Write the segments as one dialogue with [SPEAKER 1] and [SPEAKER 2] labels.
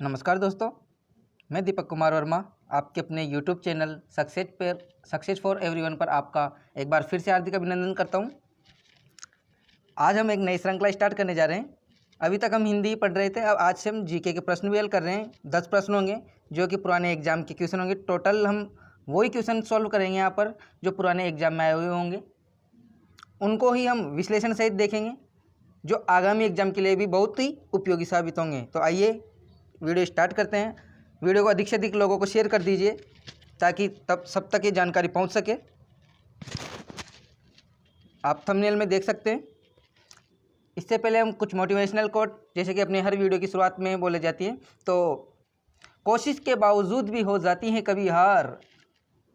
[SPEAKER 1] नमस्कार दोस्तों, मैं दीपक कुमार वर्मा आपके अपने YouTube channel success for everyone पर आपका एक बार फिर से हार्दिक अभिनंदन करता हूं। आज हम एक नई श्रृंखला स्टार्ट करने जा रहे हैं। अभी तक हम हिंदी पढ़ रहे थे, अब आज से हम जीके के प्रश्न भी हल कर रहे हैं। 10 प्रश्न होंगे जो कि पुराने एग्जाम के क्वेश्चन होंगे। टोटल हम वही क्वेश्चन सॉल्व करेंगे यहाँ पर जो पुराने एग्जाम में आए हुए होंगे, उनको ही हम विश्लेषण सहित देखेंगे जो आगामी एग्जाम के लिए भी बहुत ही उपयोगी साबित होंगे। तो आइए वीडियो स्टार्ट करते हैं। वीडियो को अधिक से अधिक लोगों को शेयर कर दीजिए ताकि तब सब तक ये जानकारी पहुंच सके। आप थंबनेल में देख सकते हैं। इससे पहले हम कुछ मोटिवेशनल कोट, जैसे कि अपने हर वीडियो की शुरुआत में बोले जाती है, तो कोशिश के बावजूद भी हो जाती है कभी हार,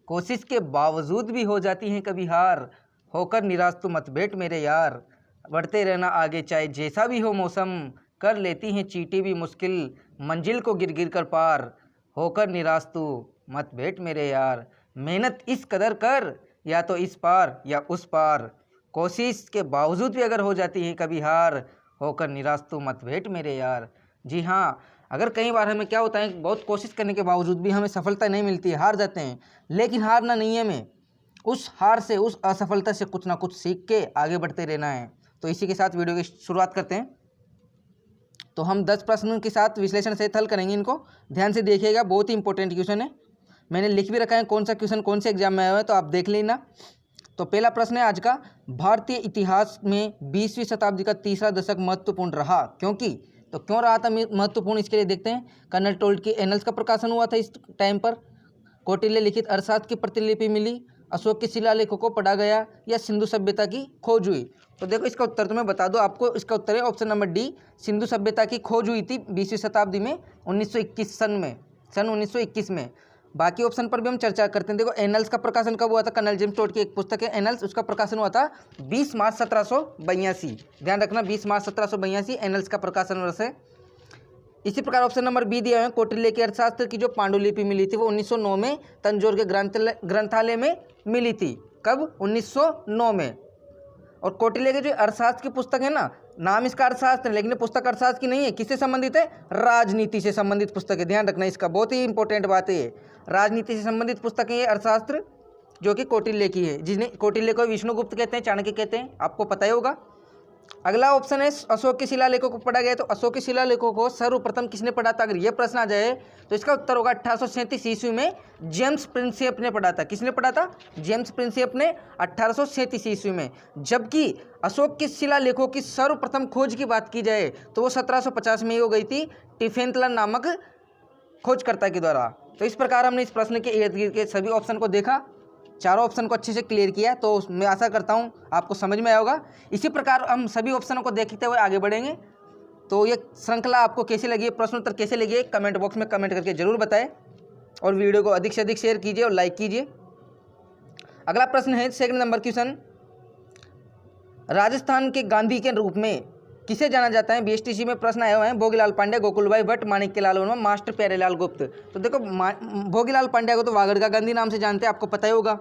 [SPEAKER 1] कोशिश के बावजूद भी हो जाती है कभी हार, होकर निराश तू मत बैठ मेरे यार, बढ़ते रहना आगे चाहे जैसा भी हो मौसम, कर लेती हैं चींटी भी मुश्किल मंजिल को गिर गिर कर पार, होकर निराश तू मत बैठ मेरे यार, मेहनत इस कदर कर या तो इस पार या उस पार, कोशिश के बावजूद भी अगर हो जाती है कभी हार, होकर निराश तू मत बैठ मेरे यार। जी हाँ, अगर कई बार हमें क्या होता है, बहुत कोशिश करने के बावजूद भी हमें सफलता नहीं मिलती है, हार जाते हैं, लेकिन हारना नहीं है हमें, उस हार से, उस असफलता से कुछ ना कुछ सीख के आगे बढ़ते रहना है। तो इसी के साथ वीडियो की शुरुआत करते हैं। तो हम 10 प्रश्नों के साथ विश्लेषण से हल करेंगे। इनको ध्यान से देखिएगा, बहुत ही इंपॉर्टेंट क्वेश्चन है। मैंने लिख भी रखा है कौन सा क्वेश्चन कौन से एग्जाम में आया है, तो आप देख लेना। तो पहला प्रश्न है आज का, भारतीय इतिहास में 20वीं शताब्दी का तीसरा दशक महत्वपूर्ण रहा क्योंकि। तो क्यों रहा था महत्वपूर्ण, इसके लिए देखते हैं। कर्नल टोल्ट की एनल्स का प्रकाशन हुआ था इस टाइम पर, कौटिल्य लिखित अर्थशास्त्र की प्रतिलिपि मिली, अशोक के शिलालेखों को पढ़ा गया, या सिंधु सभ्यता की खोज हुई। तो देखो इसका उत्तर तो मैं बता दूं आपको, इसका उत्तर है ऑप्शन नंबर डी, सिंधु सभ्यता की खोज हुई थी 20वीं शताब्दी में 1921 सन 1921 में। बाकी ऑप्शन पर भी हम चर्चा करते हैं। देखो एनल्स का प्रकाशन कब हुआ था, कर्नल जेम्स टोड की एक पुस्तक है एनल्स, उसका प्रकाशन हुआ था 20 मार्च 1782। ध्यान रखना, 20 मार्च 1782 एनल्स का प्रकाशन वर्ष है। इसी प्रकार ऑप्शन नंबर बी दिया है, कौटिल्य के अर्थशास्त्र की जो पांडुलिपि मिली थी वो 1909 में तंजौर के ग्रंथालय में मिली थी। कब? 1909 में। और कौटिल्य के जो अर्थशास्त्र की पुस्तक है ना, नाम इसका अर्थशास्त्र है लेकिन पुस्तक अर्थशास्त्र की नहीं है, किससे संबंधित है? राजनीति से संबंधित पुस्तक है। ध्यान रखना, इसका बहुत ही इंपॉर्टेंट बात है, राजनीति से संबंधित पुस्तक है ये अर्थशास्त्र, जो कि कौटिल्य की है, जिन्हें कौटिल्य को विष्णुगुप्त कहते हैं, चाणक्य कहते हैं, आपको पता ही होगा। अगला ऑप्शन है अशोक के शिलालेखों को पढ़ा गया। तो अशोक के शिलालेखों को सर्वप्रथम किसने पढ़ा था, अगर यह प्रश्न आ जाए तो इसका उत्तर होगा 1837 ईस्वी में जेम्स प्रिंसेप ने पढ़ा था। किसने पढ़ा था? जेम्स प्रिंसेप ने 1837 ईस्वी में। जबकि अशोक के शिलालेखों की सर्वप्रथम खोज की बात की जाए तो वो 1750 में ही हो गई थी टिफेंतलन नामक खोजकर्ता के द्वारा। तो इस प्रकार हमने इस प्रश्न के इर्द गिर्द के सभी ऑप्शन को देखा, चारों ऑप्शन को अच्छे से क्लियर किया, तो मैं आशा करता हूं आपको समझ में आया होगा। इसी प्रकार हम सभी ऑप्शनों को देखते हुए आगे बढ़ेंगे। तो ये श्रृंखला आपको कैसी लगी, प्रश्न उत्तर कैसे लगी, कमेंट बॉक्स में कमेंट करके जरूर बताएं, और वीडियो को अधिक से अधिक शेयर कीजिए और लाइक कीजिए। अगला प्रश्न है सेकंड नंबर क्वेश्चन, राजस्थान के गांधी के रूप में किसे जाना जाता है? बीएसटीसी में प्रश्न आए हुए हैं, भोगीलाल पांड्या, गोकुलभाई भट्ट, माणिक्यलाल वर्मा, मास्टर प्यारेलाल गुप्त। तो देखो भोगीलाल पांड्या को तो वागड़ का गांधी नाम से जानते हैं, आपको पता ही होगा।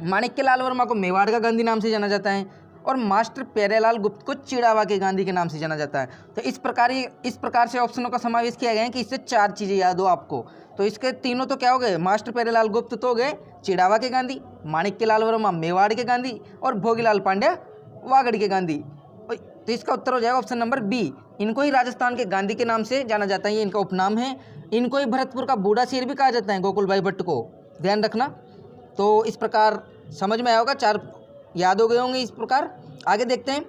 [SPEAKER 1] माणिक्यलाल वर्मा को मेवाड़ का गांधी नाम से जाना जाता है, और मास्टर प्यारेलाल गुप्त को चिड़ावा के गांधी के नाम से जाना जाता है। तो इस प्रकार से ऑप्शनों का समावेश किया गया है कि इससे 4 चीज़ें याद हो आपको। तो इसके तीनों तो क्या हो गए, मास्टर प्यारेलाल गुप्त तो हो गए चिड़ावा के गांधी, माणिक्यलाल वर्मा मेवाड़ के गांधी, और भोगीलाल पांड्या वागड़ के गांधी। तो इसका उत्तर हो जाएगा ऑप्शन नंबर बी, इनको ही राजस्थान के गांधी के नाम से जाना जाता है, ये इनका उपनाम है। इनको ही भरतपुर का बूढ़ा शेर भी कहा जाता है, गोकुलभाई भट्ट को, ध्यान रखना। तो इस प्रकार समझ में आया होगा, 4 याद हो गए होंगे। इस प्रकार आगे देखते हैं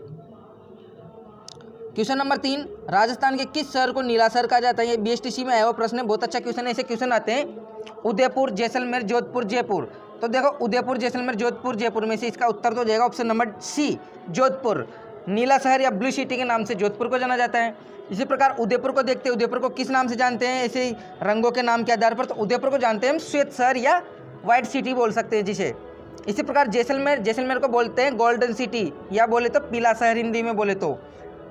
[SPEAKER 1] क्वेश्चन नंबर 3, राजस्थान के किस शहर को नीला शहर कहा जाता है? ये बीएसटीसी में आया हुआ प्रश्न है, बहुत अच्छा क्वेश्चन है। ऐसे क्वेश्चन आते हैं उदयपुर, जैसलमेर, जोधपुर, जयपुर। तो देखो उदयपुर, जैसलमेर, जोधपुर, जयपुर में से इसका उत्तर तो हो जाएगा ऑप्शन नंबर सी, जोधपुर। नीला शहर या ब्लू सिटी के नाम से जोधपुर को जाना जाता है। इसी प्रकार उदयपुर को देखते हैं, उदयपुर को किस नाम से जानते हैं? ऐसे ही रंगों के नाम के आधार पर, तो उदयपुर को जानते हैं हम श्वेत शहर या व्हाइट सिटी बोल सकते हैं जिसे। इसी प्रकार जैसलमेर को बोलते हैं गोल्डन सिटी, या बोले तो पीला शहर हिंदी में बोले तो।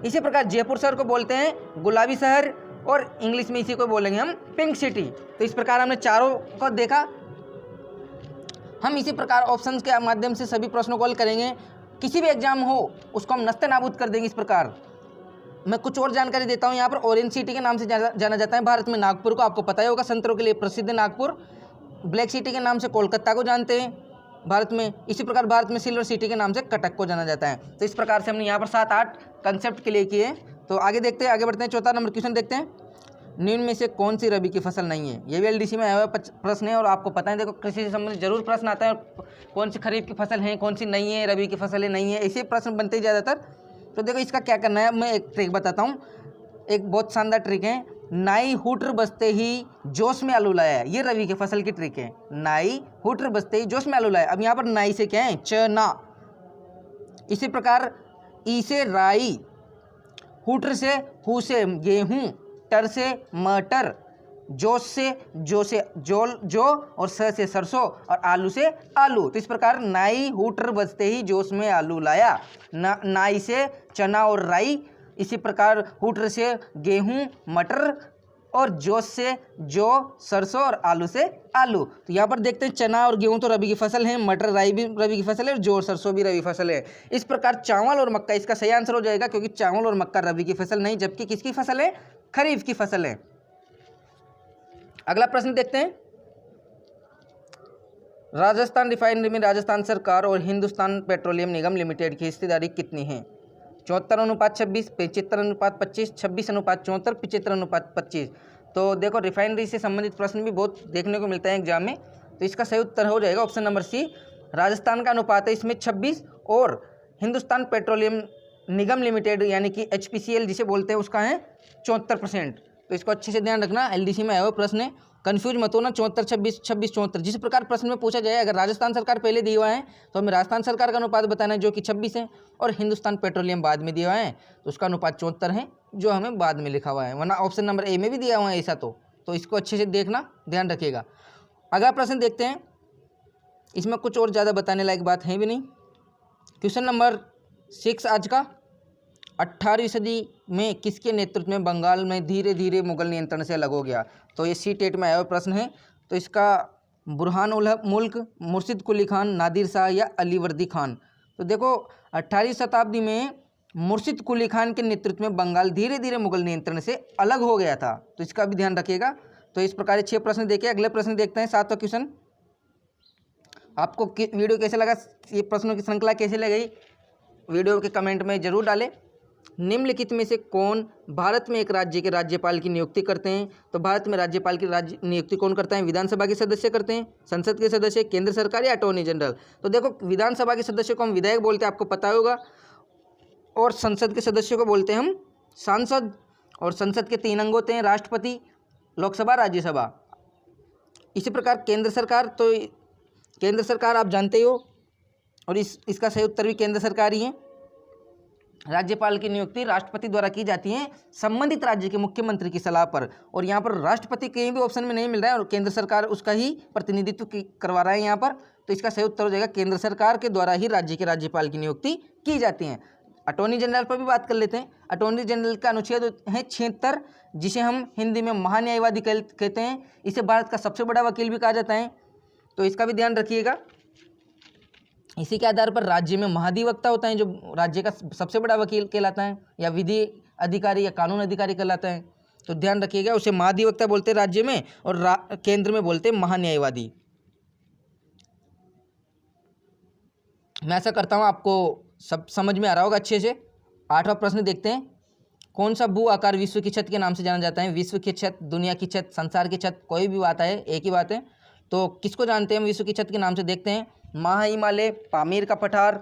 [SPEAKER 1] इसी प्रकार जयपुर शहर को बोलते हैं गुलाबी शहर, और इंग्लिश में इसी को बोलेंगे हम पिंक सिटी। तो इस प्रकार हमने चारों को देखा। हम इसी प्रकार ऑप्शंस के माध्यम से सभी प्रश्नों को हल करेंगे। किसी भी एग्जाम हो उसको हम नस्ते नाबूद कर देंगे इस प्रकार। मैं कुछ और जानकारी देता हूँ। यहाँ पर ऑरेंज सिटी के नाम से जाना जाता है भारत में नागपुर को, आपको पता ही होगा, संतरों के लिए प्रसिद्ध नागपुर। ब्लैक सिटी के नाम से कोलकाता को जानते हैं भारत में। इसी प्रकार भारत में सिल्वर सिटी के नाम से कटक को जाना जाता है। तो इस प्रकार से हमने यहाँ पर 7-8 कंसेप्ट क्लियर किए। तो आगे देखते हैं, आगे बढ़ते हैं। चौथा नंबर क्वेश्चन देखते हैं, निम्न में से कौन सी रबी की फसल नहीं है। ये भी एलडीसी में आया हुआ प्रश्न है और आपको पता है, देखो कृषि से संबंधित जरूर प्रश्न आता है, कौन सी खरीफ की फसल है, कौन सी नहीं है, रबी की फसलें नहीं है, ऐसे प्रश्न बनते ही ज़्यादातर। तो देखो इसका क्या करना है, मैं एक ट्रिक बताता हूँ, एक बहुत शानदार ट्रिक है। नाई हुटर बजते ही जोश में आलू लाया, ये रबी की फसल की ट्रिक है। नाई हुटर बजते ही जोश में आलू लाया। अब यहाँ पर नाई से क्या है, चना। इसी प्रकार ई से राई, हुटर से हु से गेहूं, टर से मटर, जोश से जो और स से सरसों और आलू से आलू। तो इस प्रकार नाई हुटर बजते ही जोश में आलू लाया, नाई से चना और राई, इसी प्रकार हुटर से गेहूं मटर और जोश से जो सरसों और आलू से आलू। तो यहाँ पर देखते हैं चना और गेहूं तो रबी की फसल है, मटर राई भी रबी की फसल है और जो और सरसों भी रबी फसल है। इस प्रकार चावल और मक्का इसका सही आंसर हो जाएगा, क्योंकि चावल और मक्का रबी की फसल नहीं, जबकि किसकी फसल है, खरीफ की फसल है। अगला प्रश्न देखते हैं, राजस्थान रिफाइनरी में राजस्थान सरकार और हिंदुस्तान पेट्रोलियम निगम लिमिटेड की हिस्सेदारी कितनी है। 74:26, 75:25, 26:74, 75:25। तो देखो रिफाइनरी से संबंधित प्रश्न भी बहुत देखने को मिलता है एग्जाम में। तो इसका सही उत्तर हो जाएगा ऑप्शन नंबर सी। राजस्थान का अनुपात है इसमें 26 और हिंदुस्तान पेट्रोलियम निगम लिमिटेड यानी कि HPCL जिसे बोलते हैं उसका है 74%। तो इसको अच्छे से ध्यान रखना, एलडीसी में आया हुआ प्रश्न है, कंफ्यूज मत होना। 74-26, 26-74 जिस प्रकार प्रश्न में पूछा जाए, अगर राजस्थान सरकार पहले दिया हुआ है तो हमें राजस्थान सरकार का अनुपात बताना है जो कि 26 है, और हिंदुस्तान पेट्रोलियम बाद में दिया हुआ है तो उसका अनुपात 74 है जो हमें बाद में लिखा हुआ है, वरना ऑप्शन नंबर ए में भी दिया हुआ है ऐसा। तो इसको अच्छे से देखना, ध्यान रखिएगा। अगला प्रश्न देखते हैं, इसमें कुछ और ज़्यादा बताने लायक बात है भी नहीं। क्वेश्चन नंबर 6 आज का, 18वीं सदी में किसके नेतृत्व में बंगाल में धीरे धीरे मुगल नियंत्रण से अलग हो गया। तो ये C-TET में आया हुआ प्रश्न है। तो इसका बुरहान उल मुल्क, मुर्शिद कुली खान, नादिर शाह या अलीवर्दी खान। तो देखो 18वीं शताब्दी में मुर्शिद कुली खान के नेतृत्व में बंगाल धीरे धीरे मुगल नियंत्रण से अलग हो गया था। तो इसका भी ध्यान रखिएगा। तो इस प्रकार 6 प्रश्न देखे। अगले प्रश्न देखते हैं, 7वां क्वेश्चन। आपको वीडियो कैसे लगा, ये प्रश्नों की श्रृंखला कैसे लगी, वीडियो के कमेंट में जरूर डालें। निम्नलिखित में से कौन भारत में एक राज्य के राज्यपाल की नियुक्ति करते हैं। तो भारत में राज्यपाल की नियुक्ति कौन करता है, विधानसभा के सदस्य करते हैं, संसद के सदस्य, केंद्र सरकार या अटॉर्नी जनरल। तो देखो विधानसभा के सदस्य को हम विधायक बोलते हैं, आपको पता होगा, और संसद के सदस्यों को बोलते हैं हम सांसद। और संसद के 3 अंग होते हैं, राष्ट्रपति, लोकसभा, राज्यसभा। इसी प्रकार केंद्र सरकार, तो केंद्र सरकार आप जानते ही हो, और इसका सही उत्तर भी केंद्र सरकार ही है। राज्यपाल की नियुक्ति राष्ट्रपति द्वारा की जाती है संबंधित राज्य के मुख्यमंत्री की सलाह पर, और यहाँ पर राष्ट्रपति कहीं भी ऑप्शन में नहीं मिल रहा है और केंद्र सरकार उसका ही प्रतिनिधित्व करवा रहा है यहाँ पर। तो इसका सही उत्तर हो जाएगा केंद्र सरकार के द्वारा ही राज्य के राज्यपाल की नियुक्ति की जाती है। अटॉर्नी जनरल पर भी बात कर लेते हैं। अटॉर्नी जनरल का अनुच्छेद है 76, जिसे हम हिंदी में महान्यायवादी कहते हैं। इसे भारत का सबसे बड़ा वकील भी कहा जाता है, तो इसका भी ध्यान रखिएगा। इसी के आधार पर राज्य में महाधिवक्ता होता है, जो राज्य का सबसे बड़ा वकील कहलाता है, या विधि अधिकारी या कानून अधिकारी कहलाता है। तो ध्यान रखिएगा, उसे महाधिवक्ता बोलते हैं राज्य में, और केंद्र में बोलते हैं महान्यायवादी। मैं ऐसा करता हूँ आपको सब समझ में आ रहा होगा अच्छे से। 8वां प्रश्न देखते हैं, कौन सा भू आकार विश्व की छत के नाम से जाना जाता है। विश्व की छत, दुनिया की छत, संसार की छत, कोई भी बात है, एक ही बात है। तो किसको जानते हैं हम विश्व की छत के नाम से, देखते हैं। महाहिमालय, पामीर का पठार,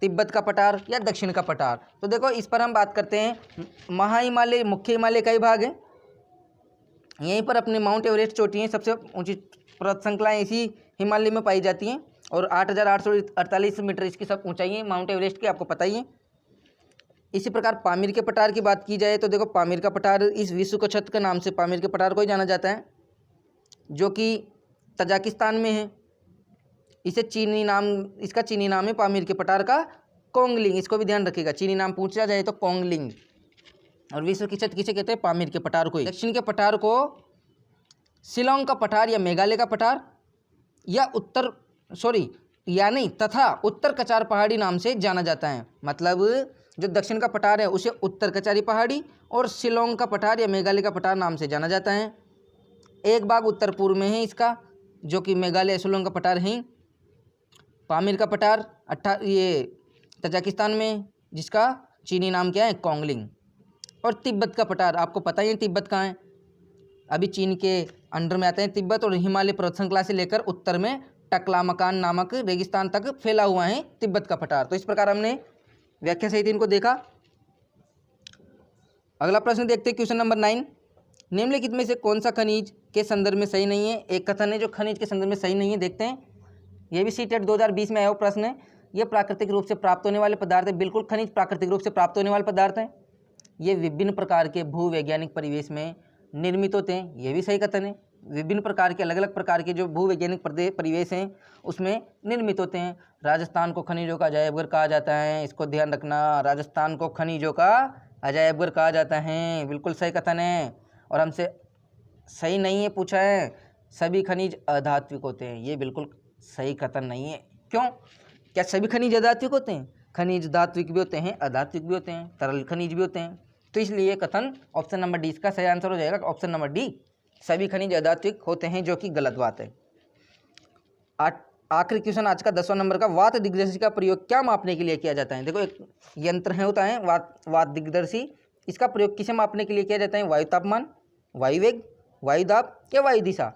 [SPEAKER 1] तिब्बत का पठार या दक्षिण का पठार। तो देखो इस पर हम बात करते हैं। महाहिमालय मुख्य हिमालय का ही भाग है, यहीं पर अपने माउंट एवरेस्ट चोटी है, सबसे ऊंची पर्वत श्रृंखलाएं इसी हिमालय में पाई जाती हैं, और 8,848 मीटर इसकी सब ऊंचाई है माउंट एवरेस्ट की, आपको पता ही है। इसी प्रकार पामीर के पठार की बात की जाए तो देखो पामीर का पठार इस विश्व की छत के नाम से पामीर के पठार को ही जाना जाता है, जो कि तजाकिस्तान में है। इसे चीनी नाम, इसका चीनी नाम है पामीर के पठार का कोंगलिंग। इसको भी ध्यान रखिएगा, चीनी नाम पूछा जाए तो कोंगलिंग। और विश्व की छत किसे कहते हैं, पामीर के पठार को ही। दक्षिण के पठार को शिलोंग का पठार या मेघालय का पठार या उत्तर कचार पहाड़ी नाम से जाना जाता है। मतलब जो दक्षिण का पठार है उसे उत्तर कचारी पहाड़ी और शिलोंग का पठार या मेघालय का पठार नाम से जाना जाता है। एक भाग उत्तर पूर्व में है इसका, जो कि मेघालय शिलोंग का पठार है। पामीर का पठार ये तजाकिस्तान में, जिसका चीनी नाम क्या है, कोंगलिंग। और तिब्बत का पठार आपको पता ही है तिब्बत कहाँ है, अभी चीन के अंडर में आते हैं तिब्बत, और हिमालय पर्वत श्रृंखला से लेकर उत्तर में टकलामकान नामक रेगिस्तान तक फैला हुआ है तिब्बत का पठार। तो इस प्रकार हमने व्याख्या सहित इनको देखा। अगला प्रश्न देखते हैं, क्वेश्चन नंबर 9। निम्नलिखित में से कौन सा खनिज के संदर्भ में सही नहीं है? एक कथन है जो खनिज के संदर्भ में सही नहीं है, देखते हैं। यह भी सीटेट 2020 में आया हुआ प्रश्न है। यह प्राकृतिक रूप से प्राप्त होने वाले पदार्थ है। बिल्कुल, खनिज प्राकृतिक रूप से प्राप्त होने वाले पदार्थ हैं। ये विभिन्न प्रकार के भूवैज्ञानिक परिवेश में निर्मित होते हैं, यह भी सही कथन है। विभिन्न प्रकार के अलग अलग प्रकार के जो भूवैज्ञानिक परिवेश हैं उसमें निर्मित होते हैं। राजस्थान को खनिजों का अजायबघर कहा जाता है, इसको ध्यान रखना, राजस्थान को खनिजों का अजायबघर कहा जाता है, बिल्कुल सही कथन है। और हमसे सही नहीं है पूछा है, सभी खनिज अधात्विक होते हैं, ये बिल्कुल सही कथन नहीं है। क्यों? क्या सभी खनिज अधात्विक होते हैं? खनिज धात्विक भी होते हैं, अधात्विक भी होते हैं, तरल खनिज भी होते हैं। तो इसलिए कथन ऑप्शन नंबर डी इसका सही आंसर हो जाएगा, ऑप्शन नंबर डी, सभी खनिज अधात्विक होते हैं, जो कि गलत बात है। आखिरी क्वेश्चन आज का 10वां नंबर का, वात दिग्दर्शी का प्रयोग क्या मापने के लिए किया जाता है? देखो, एक यंत्र है होता है वात दिग्दर्शी, इसका प्रयोग किसे मापने के लिए किया जाता है? वायु तापमान, वायु वेग, वायु दाब या वायु दिशा।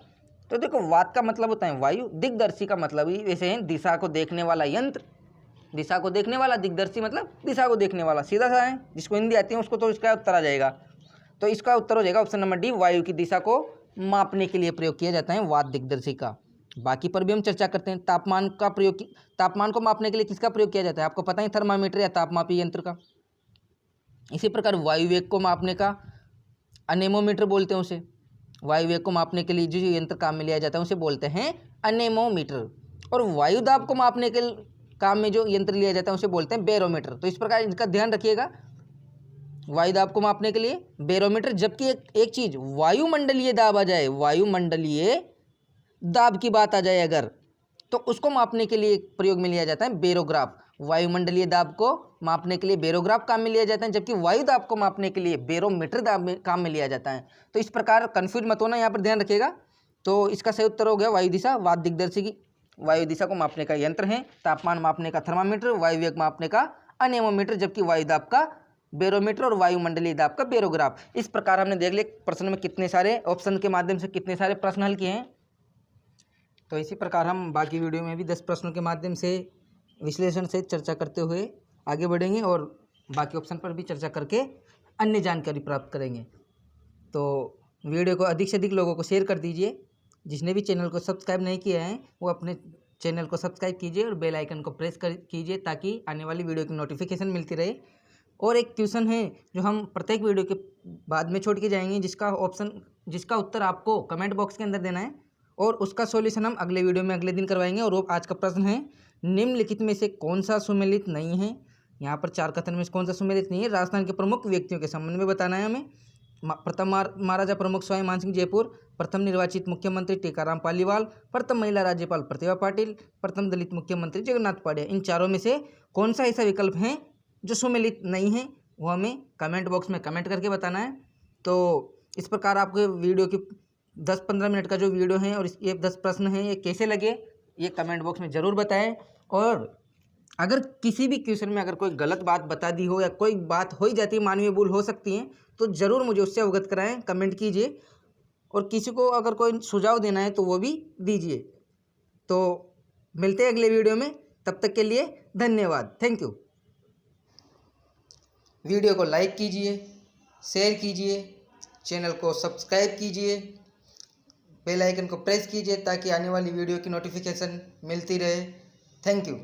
[SPEAKER 1] तो देखो, वात का मतलब होता है वायु, दिग्दर्शी का मतलब ही वैसे है दिशा को देखने वाला यंत्र, दिशा को देखने वाला, दिग्दर्शी मतलब दिशा को देखने वाला, सीधा सा है। जिसको हिंदी आती है उसको तो इसका उत्तर आ जाएगा। तो इसका उत्तर हो जाएगा ऑप्शन नंबर डी, वायु की दिशा को मापने के लिए प्रयोग किया जाता है वात दिग्दर्शी का। बाकी पर भी हम चर्चा करते हैं। तापमान का प्रयोग, तापमान को मापने के लिए किसका प्रयोग किया जाता है? आपको पता है, थर्मामीटर या तापमापी यंत्र का। इसी प्रकार वायु वेग को मापने का अनेमोमीटर बोलते हैं उसे। वायु वेग को मापने के लिए जो यंत्र काम में लिया जाता है उसे बोलते हैं अनेमोमीटर। और वायु दाब को मापने के काम में जो यंत्र लिया जाता है उसे बोलते हैं बैरोमीटर। तो इस प्रकार इनका ध्यान रखिएगा, वायु दाब को मापने के लिए बैरोमीटर। जबकि एक चीज वायुमंडलीय दाब आ जाए, वायुमंडलीय दाब की बात आ जाए अगर, तो उसको मापने के लिए प्रयोग में लिया जाता है बेरोग्राफ। वायुमंडलीय दाब को मापने के लिए बेरोग्राफ काम में लिया जाता है, जबकि वायु दाब को मापने के लिए बैरोमीटर दाब में काम में लिया जाता है। तो इस प्रकार कंफ्यूज मत होना, यहाँ पर ध्यान रखिएगा। तो इसका सही उत्तर हो गया वायु दिशा, वात दिग्दर्शी की वायु दिशा को मापने का यंत्र है, तापमान मापने का थर्मामीटर, वायु वेग मापने का अनेमोमीटर, जबकि वायु दाब का बैरोमीटर और वायुमंडलीय दाब का बैरोग्राफ। इस प्रकार हमने देख लिया प्रश्न में कितने सारे ऑप्शन के माध्यम से कितने सारे प्रश्न हल किए हैं। तो इसी प्रकार हम बाकी वीडियो में भी 10 प्रश्नों के माध्यम से विश्लेषण से चर्चा करते हुए आगे बढ़ेंगे और बाकी ऑप्शन पर भी चर्चा करके अन्य जानकारी प्राप्त करेंगे। तो वीडियो को अधिक से अधिक लोगों को शेयर कर दीजिए। जिसने भी चैनल को सब्सक्राइब नहीं किया है वो अपने चैनल को सब्सक्राइब कीजिए और बेल आइकन को प्रेस कीजिए, ताकि आने वाली वीडियो की नोटिफिकेशन मिलती रहे। और एक क्वेश्चन है जो हम प्रत्येक वीडियो के बाद में छोड़ के जाएंगे, जिसका उत्तर आपको कमेंट बॉक्स के अंदर देना है, और उसका सॉल्यूशन हम अगले वीडियो में अगले दिन करवाएंगे। और वो आज का प्रश्न है, निम्नलिखित में से कौन सा सुमेलित नहीं है? यहाँ पर 4 कथन में से कौन सा सुमेलित नहीं है? राजस्थान के प्रमुख व्यक्तियों के संबंध में बताना है हमें। प्रथम महाराजा प्रमुख सवाई मानसिंह जयपुर, प्रथम निर्वाचित मुख्यमंत्री टीकाराम पालीवाल, प्रथम महिला राज्यपाल प्रतिभा पाटिल, प्रथम दलित मुख्यमंत्री जगन्नाथ पांड्या। इन चारों में से कौन सा ऐसा विकल्प है जो सुमेलित नहीं है? वो हमें कमेंट बॉक्स में कमेंट करके बताना है। तो इस प्रकार आपको वीडियो की 10-15 मिनट का जो वीडियो है और ये 10 प्रश्न हैं, ये कैसे लगे ये कमेंट बॉक्स में ज़रूर बताएं। और अगर किसी भी क्वेश्चन में अगर कोई गलत बात बता दी हो या कोई बात हो ही जाती है, मानवीय भूल हो सकती है, तो ज़रूर मुझे उससे अवगत कराएं, कमेंट कीजिए। और किसी को अगर कोई सुझाव देना है तो वो भी दीजिए। तो मिलते हैं अगले वीडियो में, तब तक के लिए धन्यवाद, थैंक यू। वीडियो को लाइक कीजिए, शेयर कीजिए, चैनल को सब्सक्राइब कीजिए, बेल आइकन को प्रेस कीजिए ताकि आने वाली वीडियो की नोटिफिकेशन मिलती रहे। Thank you.